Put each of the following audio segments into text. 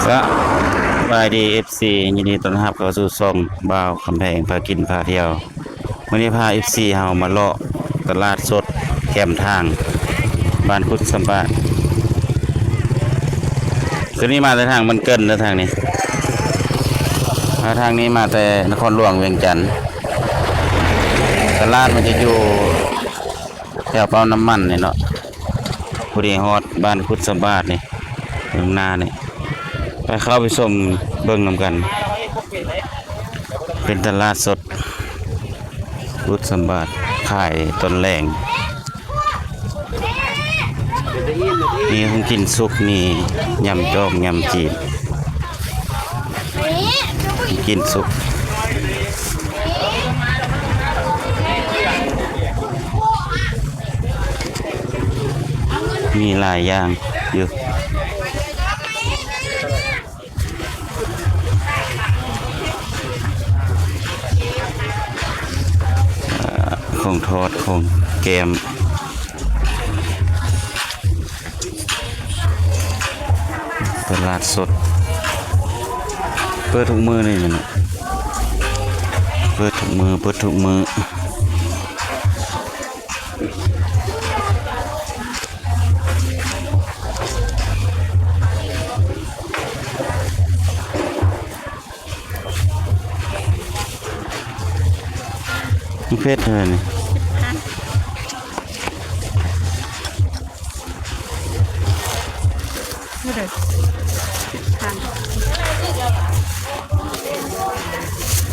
ก็บายดีเอฟซียินดีต้อนรับเข้าสู่ช่องบ่าวคำแพงพากินพาเที่ยววันนี้พาเอฟซีเฮามาเลาะตลาดสดแคมทางบ้านคุดสมบัติคืนนี้มาแต่ทางมันเกินแล้วทางนี้ทางนี้มาแต่นครหลวงเวียงจันทร์ตลาดมันจะอยู่แถวเป้าน้ำมันนี่เนาะผู้ดีฮอดบ้านคุดสมบัตินี่เมืองนานี่ไปเข้าไปชมเบิ่งนำกัน เป็นตลาดสดพุทธสมบัติขายต้นแรงมีของกินสุกมียำจอกยำจีนกินสุกมีหลายอย่างอยู่ของทอดของแกมตลาดสดเปิดทุกมือนี่นะเปิดทุกมือเพชรเลยนี่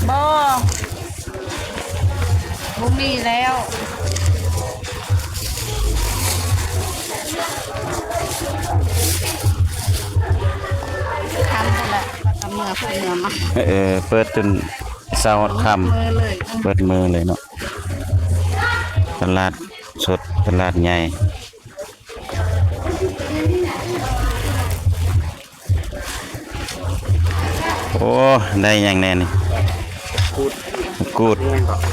บ่มีแล้วทำไปละทำเมื่อพวกเมื่อมาเปิดจนเช้าค่ำเปิดมือเลยเนาะตลาดสดตลาดใหญ่โอ้ได้อย่างแน่นี่กูด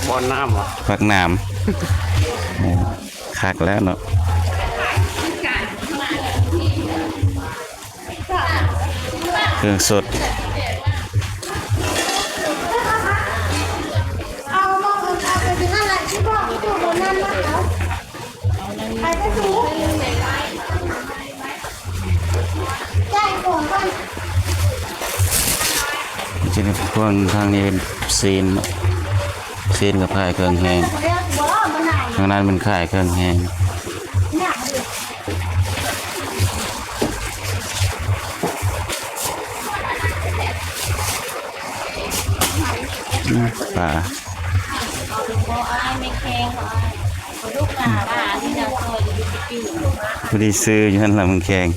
บอลน้ำผักน้ำคักแล้วเนาะเครื่องสดจะในพวกทางนี้เป็นซีนกับขายเครื่องแห้งทางนั้นมันขายเครื่องแห้งปลาพอดีซื้ออยู่นั่นแหละมันแข็ง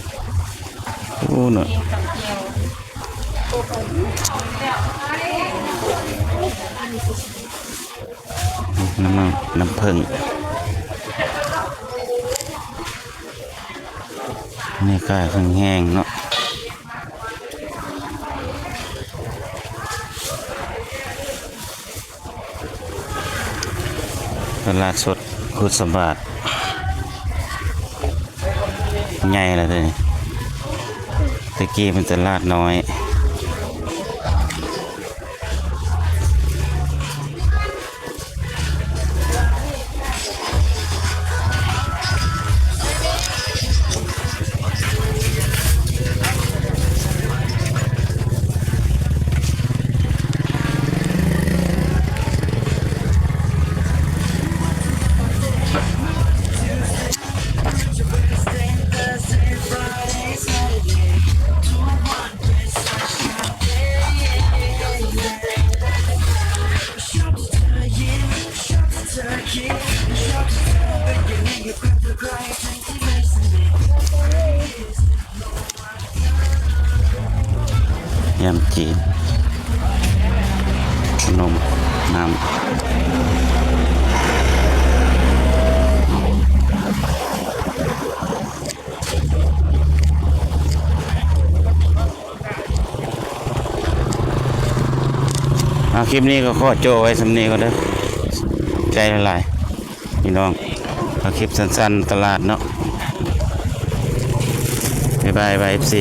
โอ้เนาะน้ำผึ้งนี่ขายเครื่องแห้งเนาะตลาดสดคุดสมบัติใหญ่เลยตะกี้เป็นตลาดน้อยยำจีนขนมน้ำคลิปนี้ก็ขอโจ้ไว้สำเนียงก็ได้ใจละลายพี่น้องคลิปสั้นๆตลาดเนาะบ๊ายบาย FC